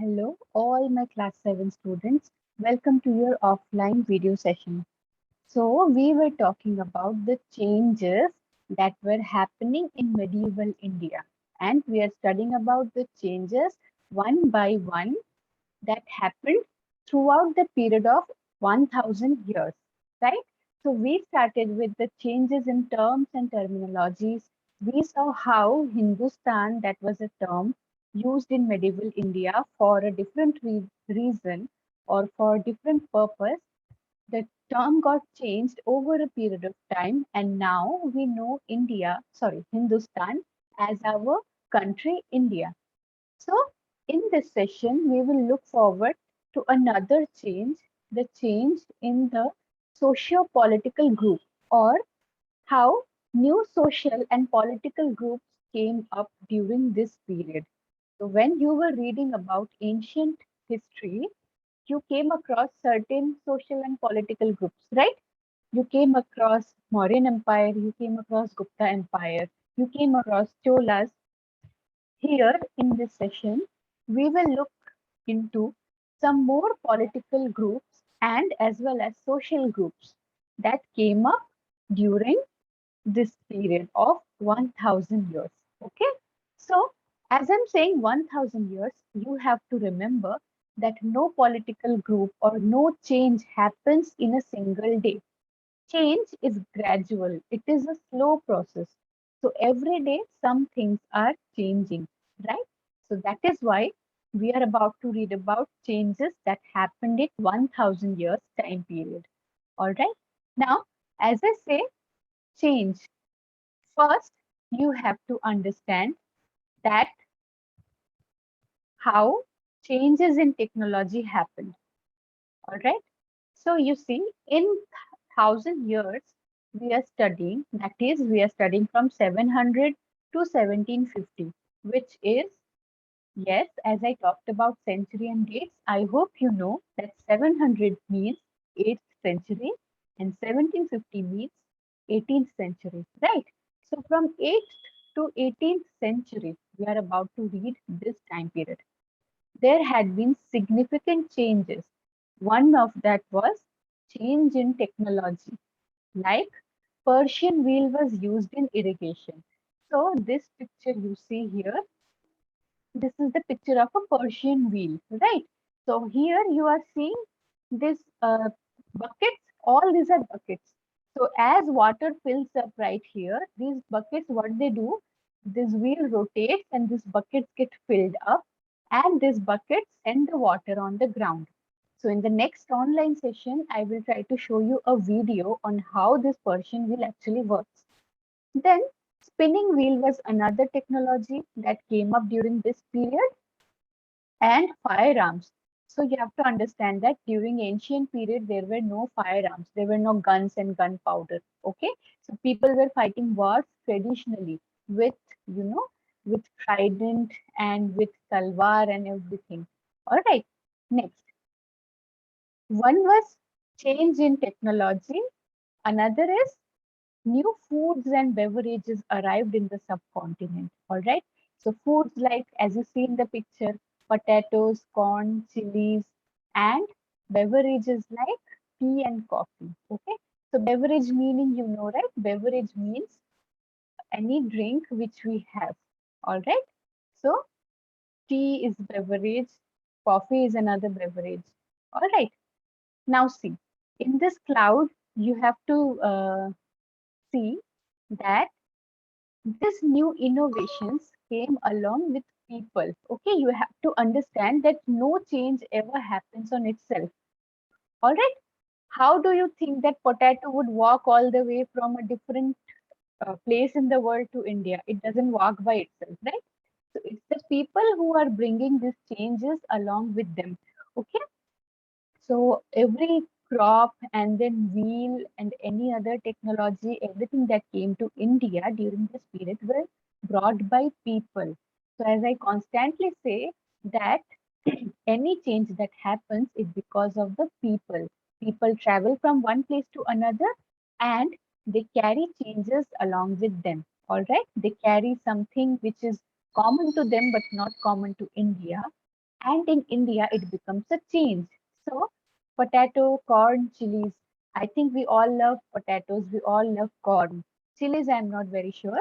Hello, all my class 7 students. Welcome to your offline video session. So, we were talking about the changes that were happening in medieval India, and we are studying about the changes one by one that happened throughout the period of 1000 years, right? So, we started with the changes in terms and terminologies. We saw how Hindustan, that was a term used in medieval India for a different reason or for different purpose, the term got changed over a period of time, and now we know Hindustan as our country, India. So, in this session, we will look forward to another change, the change in the socio-political group, or how new social and political groups came up during this period. So, when you were reading about ancient history, you came across certain social and political groups, right? You came across Mauryan Empire, you came across Gupta Empire, you came across Cholas. Here in this session, we will look into some more political groups and as well as social groups that came up during this period of 1000 years. Okay, so as I'm saying 1000 years, you have to remember that no political group or no change happens in a single day. Change is gradual, it is a slow process. So every day, some things are changing, right? So that is why we are about to read about changes that happened in 1000 years time period. All right. Now, as I say, change. First, you have to understand that how changes in technology happen. All right. So you see, in 1000 years, we are studying, that is, we are studying from 700 to 1750, which is, yes, as I talked about century and dates, I hope you know that 700 means 8th century and 1750 means 18th century, right? So from 8th to 18th century, we are about to read this time period. There had been significant changes. One of that was change in technology, like Persian wheel was used in irrigation. So this picture you see here, this is the picture of a Persian wheel, right? So here you are seeing this buckets, all these are buckets. So as water fills up right here, these buckets, what they do, this wheel rotates and these buckets get filled up and these buckets send the water on the ground. So in the next online session, I will try to show you a video on how this Persian wheel actually works. Then spinning wheel was another technology that came up during this period, and firearms. So you have to understand that during ancient period there were no firearms, there were no guns and gunpowder. Okay, so people were fighting wars traditionally with you know with trident and with talwar and everything. All right. Next, one was change in technology. Another is new foods and beverages arrived in the subcontinent. All right. So foods like, as you see in the picture, potatoes, corn, chilies, and beverages like tea and coffee. Okay. So beverage meaning, you know, right? Beverage means any drink which we have. All right. So tea is beverage, coffee is another beverage. All right. Now see, in this cloud, you have to see that these new innovations came along with people. Okay, you have to understand that no change ever happens on itself. All right. How do you think that potato would walk all the way from a different place in the world to India? It doesn't walk by itself, right? So it's the people who are bringing these changes along with them. Okay. So every crop and then wheel and any other technology, everything that came to India during this period were brought by people. So as I constantly say that any change that happens is because of the people. People travel from one place to another and they carry changes along with them. All right. They carry something which is common to them but not common to India. And in India, it becomes a change. So, potato, corn, chilies. I think we all love potatoes, we all love corn. Chilies, I'm not very sure.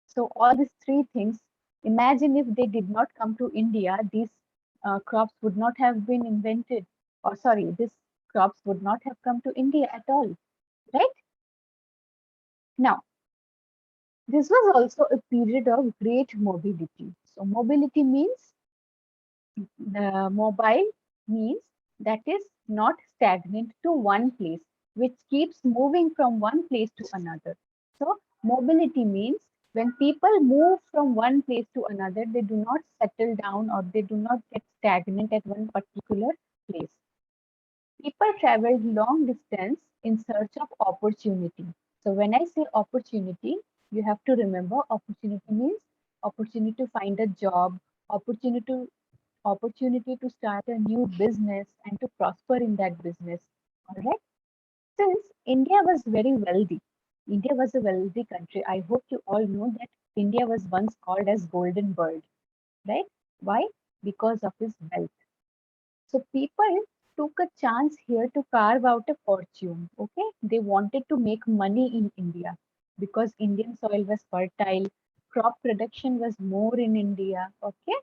So, all these three things, imagine if they did not come to India, these crops would not have been invented. Or, sorry, these crops would not have come to India at all, right? Now, this was also a period of great mobility. So, mobility means the mobile means that is not stagnant to one place, which keeps moving from one place to another. So, mobility means when people move from one place to another, they do not settle down or they do not get stagnant at one particular place. People traveled long distance in search of opportunity. So, when I say opportunity, you have to remember opportunity means opportunity to find a job, opportunity to start a new business and to prosper in that business. All right. Since India was very wealthy, India was a wealthy country. I hope you all know that India was once called as Golden Bird, right? Why? Because of its wealth. So people took a chance here to carve out a fortune. Okay. They wanted to make money in India because Indian soil was fertile, crop production was more in India. Okay.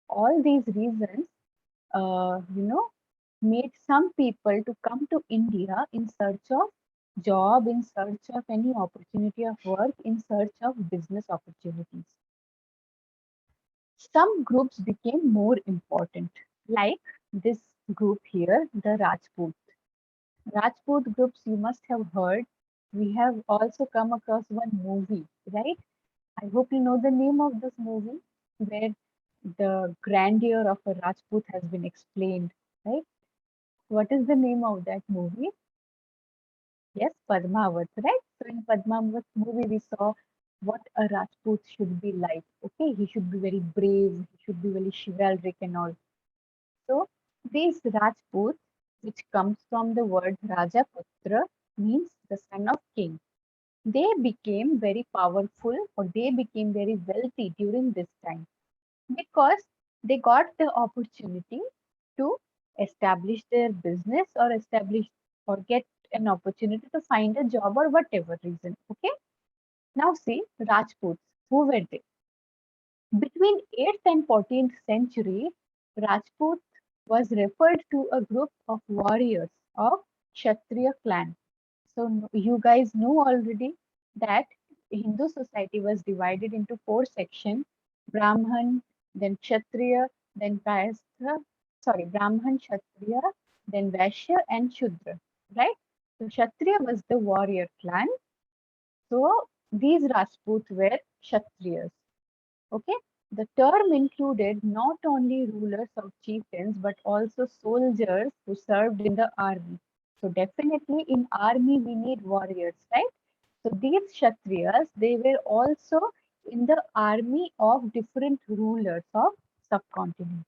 All these reasons you know, made some people to come to India in search of job, in search of any opportunity of work, in search of business opportunities. Some groups became more important, like this group here, the Rajput. Rajput groups you must have heard. We have also come across one movie, right? I hope you know the name of this movie where the grandeur of a Rajput has been explained, right? What is the name of that movie? Yes, Padmavat, right? So in Padmavat movie, we saw what a Rajput should be like. Okay, he should be very brave, he should be very chivalric and all. So these Rajputs, which comes from the word Rajaputra, means the son of king. They became very powerful or they became very wealthy during this time because they got the opportunity to establish their business or establish or get an opportunity to find a job or whatever reason. Okay. Now see Rajputs. Who were they? Between 8th and 14th century, Rajput was referred to a group of warriors of Kshatriya clan. So you guys know already that Hindu society was divided into four sections: Brahman, then Kshatriya, then Kayastha, sorry, Brahman, Kshatriya, then Vaishya and Shudra, right? So Kshatriya was the warrior clan. So these Rajputs were Kshatriyas. Okay, the term included not only rulers or chieftains but also soldiers who served in the army. So definitely in army we need warriors, right? So these Kshatriyas, they were also in the army of different rulers of subcontinent.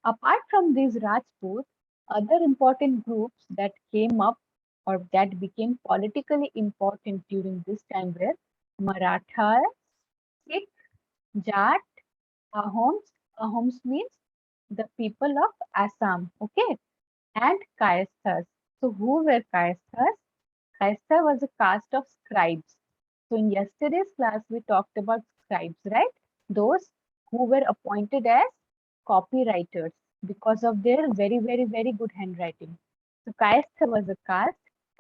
Apart from these Rajputs, other important groups that came up or that became politically important during this time were Marathas, Sikh, Jat, Ahoms. Ahoms means the people of Assam, okay, and Kayasthas. So who were Kayasthas? Kayastha was a caste of scribes. So in yesterday's class, we talked about scribes, right? Those who were appointed as copywriters because of their very, very, very good handwriting. So Kayastha was a caste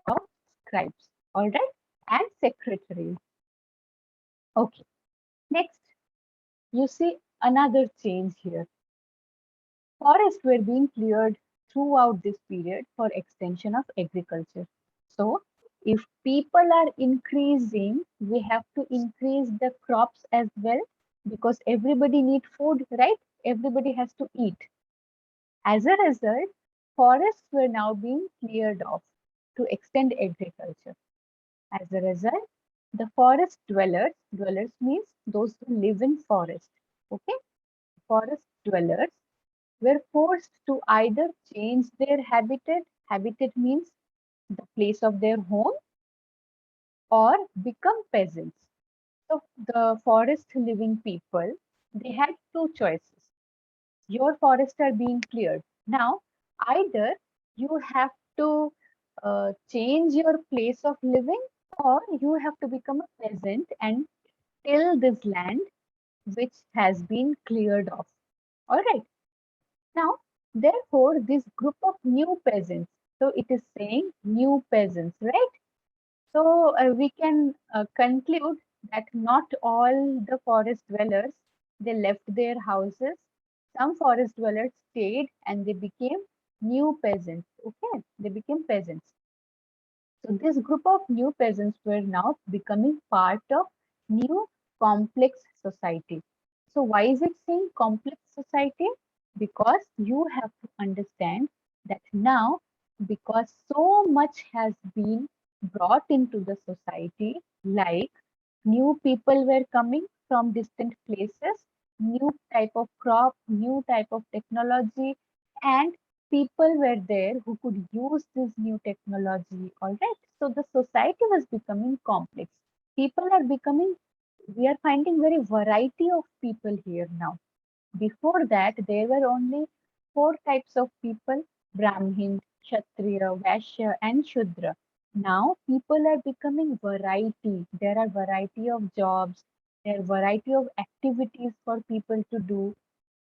of scribes, all right, and secretaries. Okay, next, you see another change here. Forests were being cleared throughout this period for extension of agriculture. So, if people are increasing, we have to increase the crops as well because everybody needs food, right? Everybody has to eat. As a result, forests were now being cleared off to extend agriculture. As a result, the forest dwellers means those who live in forest, okay? Forest dwellers were forced to either change their habitat means the place of their home, or become peasants. So the forest living people, they had two choices. Your forests are being cleared. Now, either you have to change your place of living, or you have to become a peasant and till this land which has been cleared off. All right. Now, therefore, this group of new peasants, so it is saying new peasants, right? So we can conclude that not all the forest dwellers, they left their houses. Some forest dwellers stayed and they became new peasants. Okay, they became peasants. So this group of new peasants were now becoming part of new complex society. So why is it saying complex society? Because you have to understand that now, because so much has been brought into the society, like new people were coming from distant places, new type of crop, new type of technology, and people were there who could use this new technology. All right. So the society was becoming complex. People are becoming, we are finding very variety of people here now. Before that, there were only four types of people: Brahmin, Kshatriya, Vaishya, and Shudra. Now, people are becoming variety. There are variety of jobs, there are variety of activities for people to do.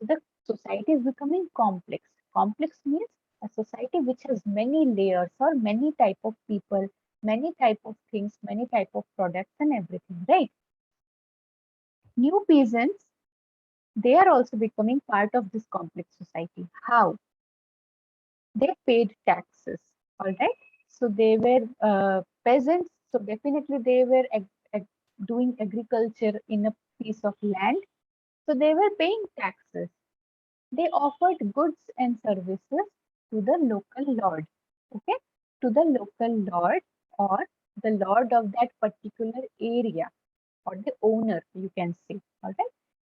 The society is becoming complex. Complex means a society which has many layers or many type of people, many type of things, many type of products and everything, right? New peasants, they are also becoming part of this complex society. How? They paid taxes. All right. So they were peasants. So definitely they were doing agriculture in a piece of land. So they were paying taxes. They offered goods and services to the local lord. Okay. To the local lord or the lord of that particular area or the owner, you can say. All right.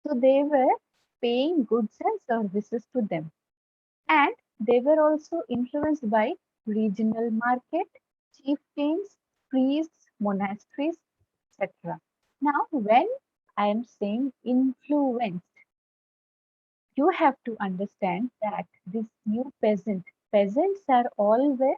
So they were paying goods and services to them. And they were also influenced by regional market, chieftains, priests, monasteries, etc. Now, when I am saying influenced, you have to understand that this new peasants are always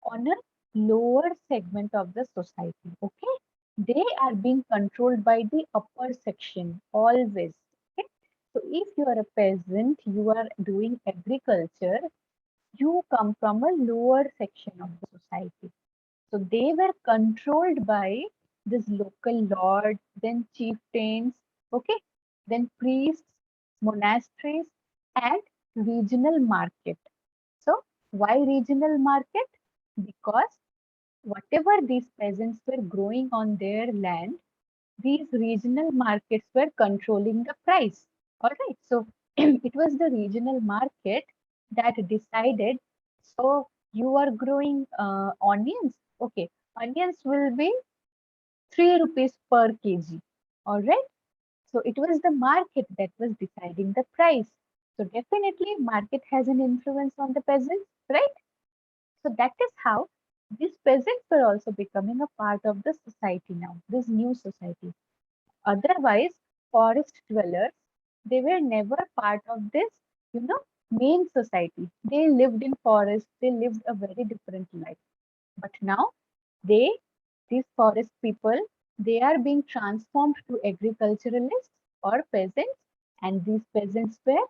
on a lower segment of the society. Okay, they are being controlled by the upper section always. Okay, so if you are a peasant, you are doing agriculture, you come from a lower section of the society. So they were controlled by this local lord, then chieftains, okay, then priests, monasteries, and regional market. So why regional market? Because whatever these peasants were growing on their land, these regional markets were controlling the price. All right. So it was the regional market that decided. So you are growing onions. Okay. Onions will be 3 rupees per kg. All right. So it was the market that was deciding the price. So definitely market has an influence on the peasants, right? So that is how these peasants were also becoming a part of the society now, this new society. Otherwise, forest dwellers, they were never part of this, main society. They lived in forests, they lived a very different life. But now, they, these forest people, they are being transformed to agriculturalists or peasants, and these peasants were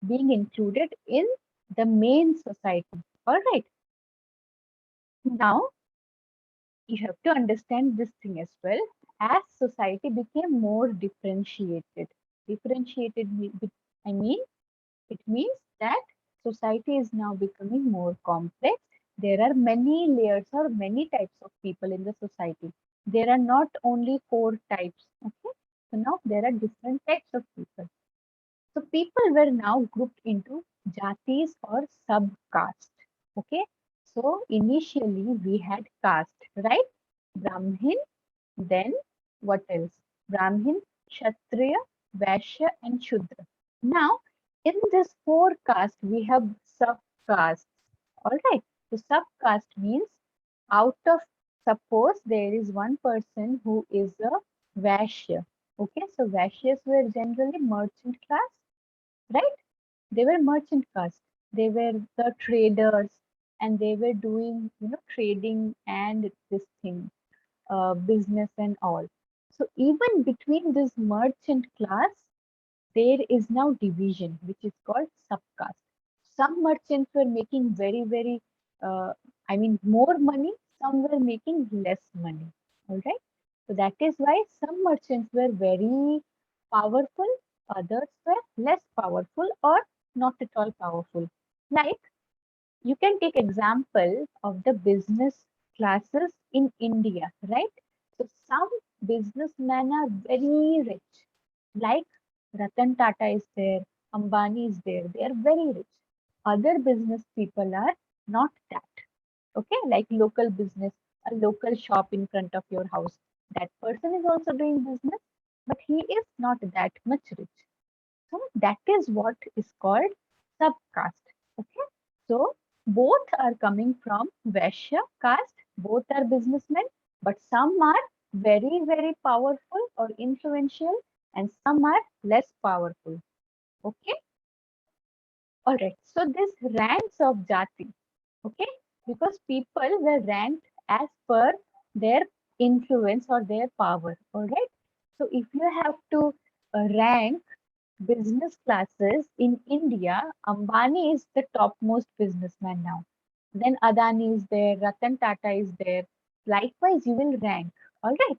being included in the main society. All right. Now, you have to understand this thing as well. As society became more differentiated, I mean, it means that society is now becoming more complex. There are many layers or many types of people in the society. There are not only four types. Okay, so now there are different types of people. So people were now grouped into jatis or subcaste. Okay. So initially we had caste, right? Brahmin, then what else? Brahmin, Kshatriya, Vaishya, and Shudra. Now, in this four caste, we have subcastes. All right. So subcaste means out of, suppose there is one person who is a Vaishya. Okay. So Vaishyas were generally merchant class, right? They were merchant caste. They were the traders, and they were doing, trading and this thing, business and all. So even between this merchant class, there is now division, which is called subcaste. Some merchants were making very, very, uh, more money. Some were making less money. All right. So that is why some merchants were very powerful, others were less powerful or not at all powerful. Like, you can take example of the business classes in India, right? So some businessmen are very rich, like Ratan Tata is there, Ambani is there. They are very rich. Other business people are not that. Okay, like local business, a local shop in front of your house. That person is also doing business, but he is not that much rich. So that is what is called subcaste. Okay. So both are coming from Vaishya caste. Both are businessmen, but some are very, very powerful or influential, and some are less powerful. Okay. All right. So this ranks of jati. Okay. Because people were ranked as per their influence or their power. All right. So if you have to rank business classes in India, Ambani is the topmost businessman now. Then Adani is there, Ratan Tata is there. Likewise, you will rank. All right.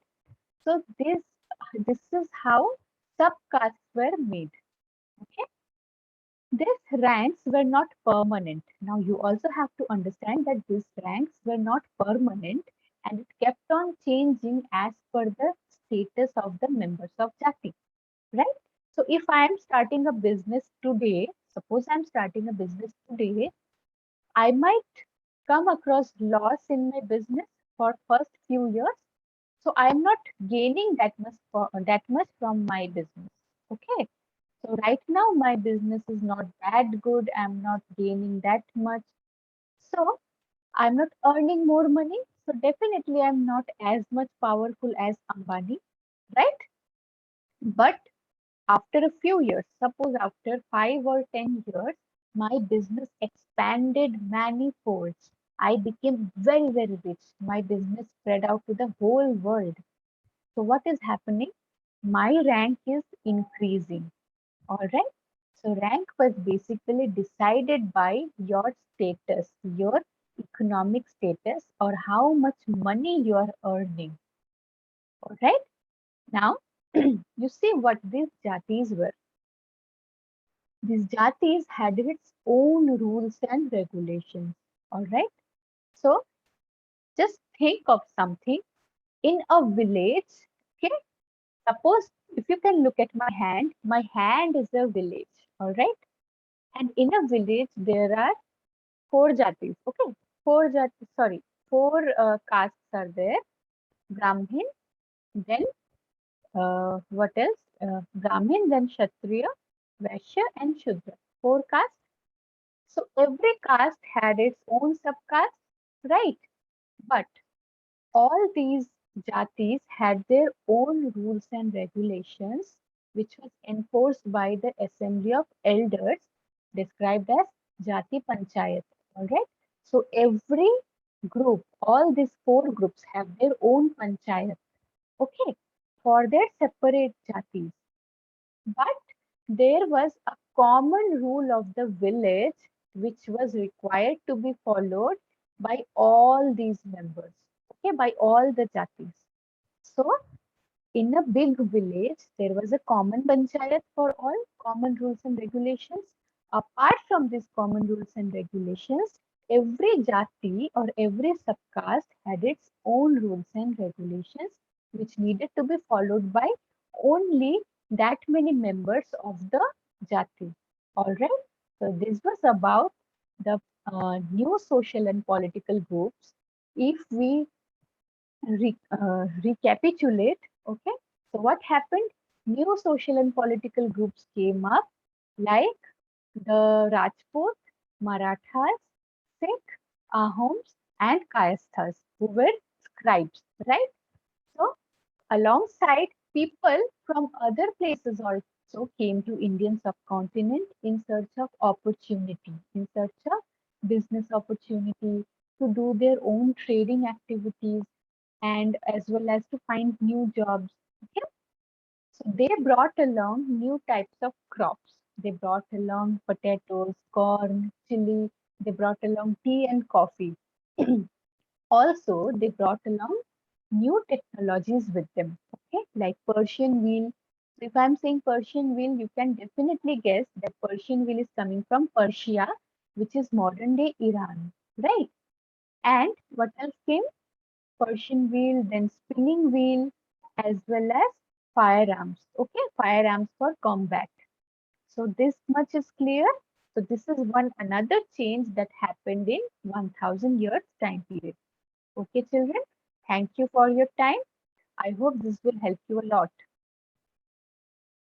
So this is how subcastes were made. Okay. These ranks were not permanent. Now you also have to understand that these ranks were not permanent, and it kept on changing as per the status of the members of Jati, right? So if I am starting a business today, suppose I'm starting a business today, I might come across loss in my business for first few years. So I'm not gaining that much from my business. Okay. So right now my business is not that good. I'm not gaining that much. So I'm not earning more money. So definitely I'm not as much powerful as Ambani, right? But after a few years, suppose after 5 or 10 years, my business expanded manifolds. I became very, very rich. My business spread out to the whole world. So, what is happening? My rank is increasing. All right. So, rank was basically decided by your status, your economic status, or how much money you are earning. All right. Now, you see what these jatis were. These jatis had its own rules and regulations. All right. So just think of something in a village. Okay. Suppose if you can look at my hand is a village. All right. And in a village, there are four jatis. Okay. Four castes are there. Brahmin, then what else? Brahmin, then Kshatriya, Vaishya, and Shudra. Four castes. So every caste had its own subcaste, right? But all these jatis had their own rules and regulations, which was enforced by the assembly of elders, described as Jati Panchayat. All right. So every group, all these four groups have their own panchayat. Okay, for their separate jatis. But there was a common rule of the village which was required to be followed by all these members, okay, by all the jatis. So, in a big village, there was a common panchayat for all, common rules and regulations. Apart from these common rules and regulations, every jati or every subcaste had its own rules and regulations which needed to be followed by only that many members of the jati. All right. So this was about the new social and political groups. If we recapitulate, okay, so what happened? New social and political groups came up, like the Rajput, Marathas, Sikh, Ahoms, and Kayasthas, who were scribes, right? So alongside, people from other places also came to Indian subcontinent in search of opportunity, in search of business opportunity, to do their own trading activities, and as well as to find new jobs. Okay? So they brought along new types of crops. They brought along potatoes, corn, chili. They brought along tea and coffee. Also, they brought along new technologies with them, okay, like Persian wheel. So if I'm saying Persian wheel, you can definitely guess that Persian wheel is coming from Persia, which is modern day Iran, right? And what else came? Persian wheel, then spinning wheel, as well as firearms, okay, firearms for combat. So this much is clear. So this is one another change that happened in 1000 years time period. Okay, children, thank you for your time. I hope this will help you a lot.